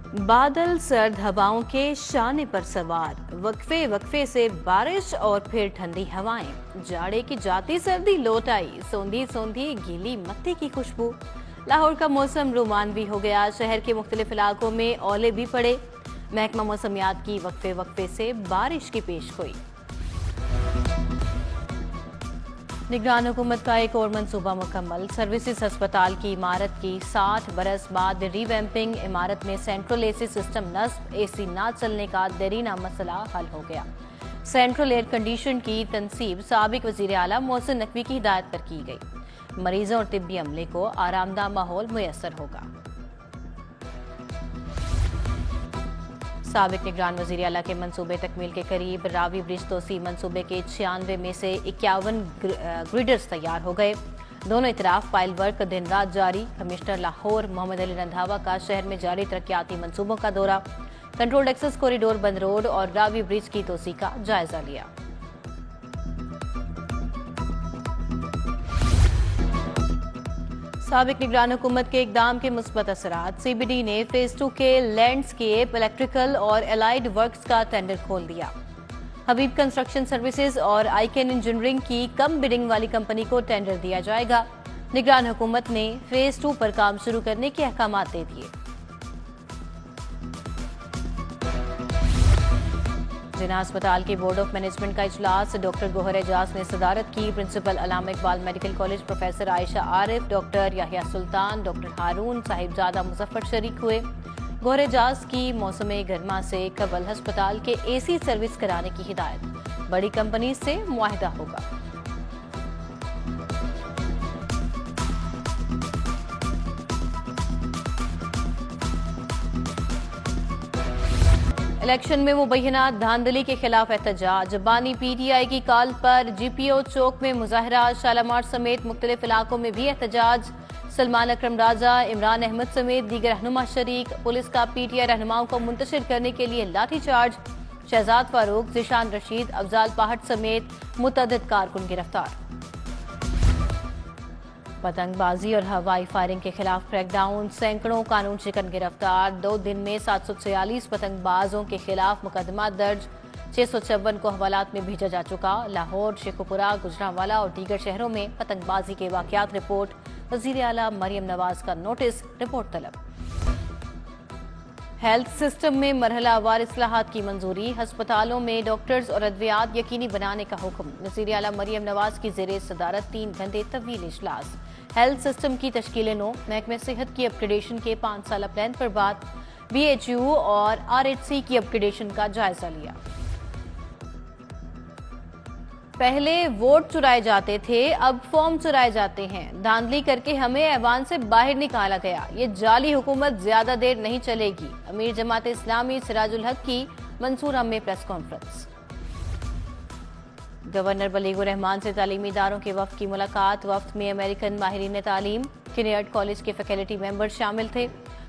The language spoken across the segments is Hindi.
बादल सर्द हवाओं के शाने पर सवार, वक्फे वक्फे से बारिश और फिर ठंडी हवाएं। जाड़े की जाती सर्दी लौट आई, सोंधी सोंधी गीली मत्ती की खुशबू। लाहौर का मौसम रोमानवी हो गया, शहर के मुख्तलिफ इलाकों में ओले भी पड़े। महकमा मौसमियात की वक्फे वक्फे से बारिश की पेशगोई। निगरान हुकूमत का एक और मंसूबा मुकम्मल, सर्विसेज अस्पताल की इमारत की 60 बरस बाद रीवैम्पिंग। इमारत में सेंट्रल एसी सिस्टम नस्ब, एसी ना चलने का देरीना मसला हल हो गया। सेंट्रल एयर कंडीशन की तनसीब साबिक वजीर आला मोहसिन नकवी की हिदायत पर की गई। मरीजों और तिब्बी अमले को आरामदा माहौल मुयसर होगा। साबिक निगरान वजीर आला के मंसूबे तकमील के करीब, रावी ब्रिज तोसी मंसूबे के 96 में से 51 ग्रिडर्स तैयार हो गए। दोनों इतराफ फाइल वर्क दिन रात जारी। कमिश्नर लाहौर मोहम्मद अली रंधावा का शहर में जारी तरक्याती मंसूबों का दौरा, कंट्रोल्ड एक्सेस कॉरिडोर बंद रोड और रावी ब्रिज की तोसी का जायजा लिया। साबिक निगरान हुकूमत के इकदाम के मुस्बत असरात, CBD ने फेज 2 के लैंडस्केप, इलेक्ट्रिकल और एलाइड वर्क्स का टेंडर खोल दिया। हबीब कंस्ट्रक्शन सर्विसेज और आईकेन इंजीनियरिंग की कम बिडिंग वाली कंपनी को टेंडर दिया जाएगा। निगरान हुकूमत ने फेज 2 पर काम शुरू करने के अहकाम दे दिए। जिना अस्पताल के बोर्ड ऑफ मैनेजमेंट का इजलास, डॉक्टर गोहर एजाज ने सदारत की। Principal Allama Iqbal medical college professor Ayesha Arif, doctor Yahya Sultan, doctor Haroon Sahibzada Muzaffar शरीक हुए। गोहर एजाज की मौसम गर्मा से कबल अस्पताल के AC सर्विस कराने की हिदायत, बड़ी कंपनी से मुआहिदा होगा। इलेक्शन में मुबैना धांधली के खिलाफ एहतजाज, बानी PTI की कॉल पर GPO चौक में मुजाहरा, शालामार समेत मुख्तलिफ इलाकों में भी एहतजाज। सलमान अकरम राजा, इमरान अहमद समेत दीगर रहनुमा शरीक। पुलिस का PTI रहनुमाओं को मुंतशिर करने के लिए लाठीचार्ज। शहजाद फारूक, जिशान रशीद, अफजाल पहाड़ समेत मुतअद्दिद कारकुन गिरफ्तार। पतंगबाजी और हवाई फायरिंग के खिलाफ क्रैकडाउन, सैकड़ों कानून शिकन गिरफ्तार। 2 दिन में 746 पतंगबाजों के खिलाफ मुकदमा दर्ज, 656 को हवालात में भेजा जा चुका। लाहौर, शेखुपुरा, गुजरांवाला और दीगर शहरों में पतंगबाजी के वाकयात रिपोर्ट, वजीर आला मरियम नवाज का नोटिस, रिपोर्ट तलब। हेल्थ सिस्टम में मरहलावार इस्लाहात की मंजूरी, अस्पतालों में डॉक्टर्स और अद्वियात यकीनी बनाने का हुक्म। वजीर आला मरियम नवाज की जेरे सदारत 3 घंटे तवील इजलास। हेल्थ सिस्टम की तश्कील नो, महकमे सेहत की अपग्रेडेशन के 5 साल प्लान पर बात। BHU और RHC की अपग्रेडेशन का जायजा लिया। पहले वोट चुराए जाते थे, अब फॉर्म चुराए जाते हैं। धांधली करके हमें ऐवान से बाहर निकाला गया। ये जाली हुकूमत ज्यादा देर नहीं चलेगी। अमीर जमात इस्लामी सिराजुल हक की मंसूरा में press conference. Governor Baligur Rahman से तालीमी इदारों के वफ्द की मुलाकात। वफ्द में अमेरिकन माहिरीन तालीम, किनेयर्ड कॉलेज के फैकल्टी मेंबर शामिल थे।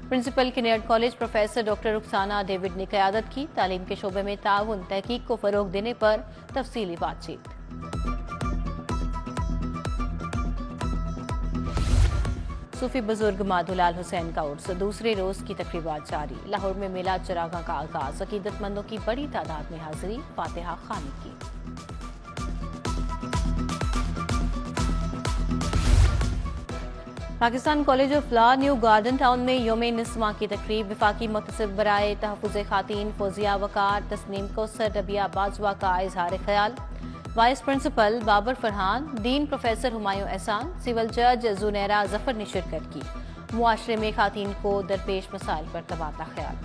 Principal Kinnaird college professor doctor Rukhsana David ने क़यादत की। तालीम के शोबे में ताउन, तहकीक को फरोग देने पर तफसीली बातचीत। सूफी बुजुर्ग माधुलाल हुसैन का उर्स, दूसरे रोज की तकरीबात जारी। लाहौर में मिलाद चरागा का आगाज, अकीदतमंदों की बड़ी तादाद में हाजिरी, फातिहा खानी की। Pakistan college of law new garden town में यौम निस्वां की तकरीब। विफाकी मुतसिब बराए तहफ़्फ़ुज़ खातीन फौजिया वकार तस्नीम कौसर रबिया बाजवा का इजहार ख्याल। Vice principal Babar Farhan, dean professor Humayun Ehsan, civil जज जुनैरा जफर ने शिरकत की। मुआशरे में खातीन को दरपेश मसाइल पर तबादला ख्याल।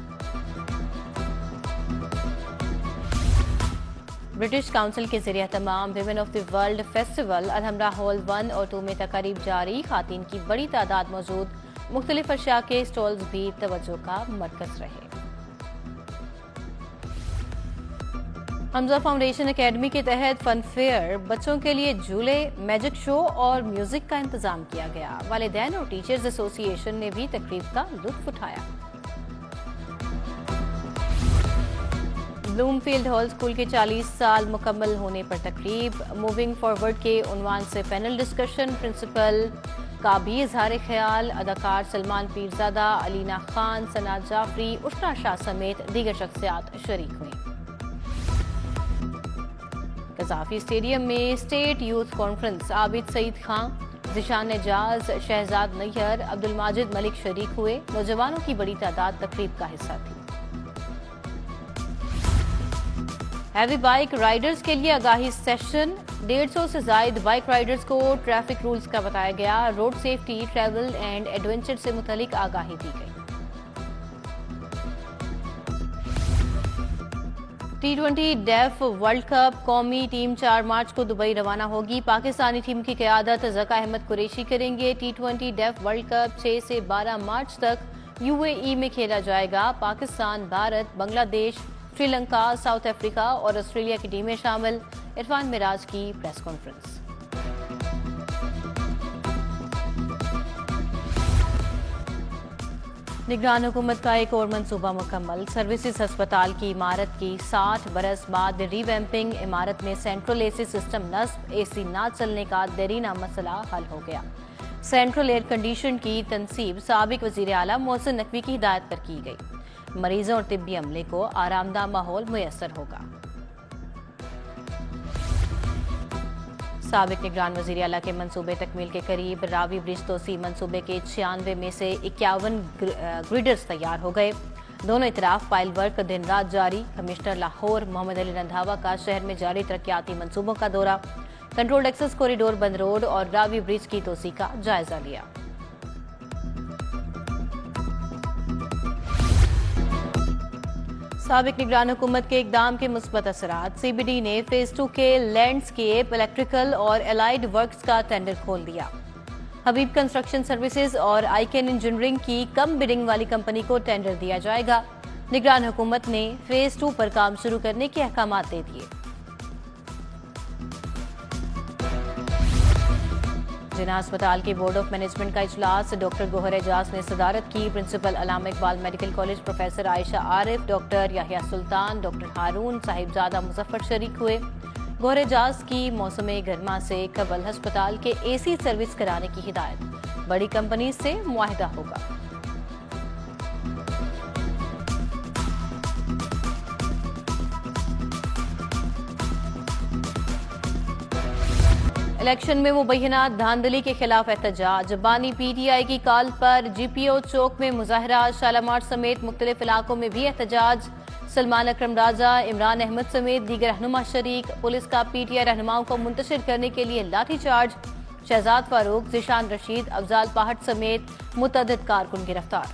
ब्रिटिश काउंसिल के जरिए तमाम women of the world festival Alhamra hall 1 और 2 में तकारीब जारी। खातीन की बड़ी तादाद मौजूद, मुख्तलिफ अशिया के स्टॉल्स भी तवज्जो का मरकज रहे। हमजा फाउंडेशन एकेडमी के तहत फन फेयर, बच्चों के लिए झूले, मैजिक शो और म्यूजिक का इंतजाम किया गया। वालिदैन और टीचर्स एसोसिएशन ने भी तकरीब का लुत्फ उठाया। ब्लूमफील्ड हॉल स्कूल के 40 साल मुकम्मल होने पर तकरीब। मूविंग फॉरवर्ड के उन्वान से पैनल डिस्कशन। प्रिंसिपल का भी इजहार ख्याल। अदाकार सलमान पीरजादा, अलीना खान, सना जाफरी, उशना शाह समेत दीगर शख्सियात शरीक हुई। कजाफी स्टेडियम में state youth conference. Abid Saeed Khan, Zeeshan Ejaz, Shahzad Nayyar, Abdul Majid Malik शरीक हुए। नौजवानों की बड़ी तादाद तकरीब का हिस्सा थी। हैवी बाइक राइडर्स के लिए आगाही सेशन। 150 से जायद बाइक राइडर्स को ट्रैफिक रूल्स का बताया गया। Road safety, travel and adventure से मुतालिक आगाही दी गई। T20 डेफ वर्ल्ड कप कौमी टीम 4 मार्च को दुबई रवाना होगी। पाकिस्तानी टीम की क़यादत ज़का अहमद कुरैशी करेंगे। T20 डेफ वर्ल्ड कप 6 से 12 मार्च तक UAE में खेला जाएगा। पाकिस्तान, भारत, बांग्लादेश, श्रीलंका, साउथ अफ्रीका और ऑस्ट्रेलिया की टीमें शामिल। इरफान मिराज की प्रेस कॉन्फ्रेंस। निगरान हुकूमत का एक और मंसूबा मुकम्मल। सर्विसेज अस्पताल की इमारत की 60 बरस बाद रीवैम्पिंग। इमारत में सेंट्रल एसी सिस्टम नस्ब, AC ना चलने का देरीना मसला हल हो गया। सेंट्रल एयर कंडीशन की तनसीब साबिक वजीर आला मोहसिन नकवी की हिदायत पर की गई। मरीजों और तिब्बी अमले को आरामदा माहौल मुयसर होगा। साबिक निगरान वजीर आला के मंसूबे तकमील के करीब। रावी ब्रिज तोसी मंसूबे के 96 में से 51 ग्रिडर्स तैयार हो गए। दोनों इतराफ फाइल वर्क दिन रात जारी। कमिश्नर लाहौर मोहम्मद अली रंधावा का शहर में जारी तरक्याती मंसूबों का दौरा। कंट्रोल्ड एक्सेस कॉरिडोर बंद रोड और रावी ब्रिज की तोसी का जायजा लिया। साबिक निगरान हुकूमत के इकदाम के मुस्बत असरात। CBD ने फेज 2 के लैंडस्केप, इलेक्ट्रिकल और एलाइड वर्क्स का टेंडर खोल दिया। हबीब कंस्ट्रक्शन सर्विसेज और आइकन इंजीनियरिंग की कम बिडिंग वाली कंपनी को टेंडर दिया जाएगा। निगरान हुकूमत ने फेज 2 पर काम शुरू करने के अहकामात दे दिए। जिना अस्पताल के बोर्ड ऑफ मैनेजमेंट का इजलास। डॉक्टर गोहर एजाज ने सदारत की। Principal Allama Iqbal medical college professor Ayesha Arif, doctor Yahya Sultan, doctor Haroon Sahibzada Muzaffar शरीक हुए। गोहर एजाज की मौसम गर्मा से कबल अस्पताल के AC सर्विस कराने की हिदायत। बड़ी कंपनी से मुआहिदा होगा। इलेक्शन में मुबैना धांधली के खिलाफ एहतजाज। बानी PTI की कॉल पर GPO चौक में मुजाहरा। शालामार समेत मुख्तलिफ इलाकों में भी एहतजाज। सलमान अकरम राजा, इमरान अहमद समेत दीगर रहनुमा शरीक। पुलिस का PTI रहनुमाओं को मुंतशिर करने के लिए लाठीचार्ज। शहजाद फारूक, जिशान रशीद, अफजाल पहाड़ समेत मुतअद्दिद कारकुन गिरफ्तार।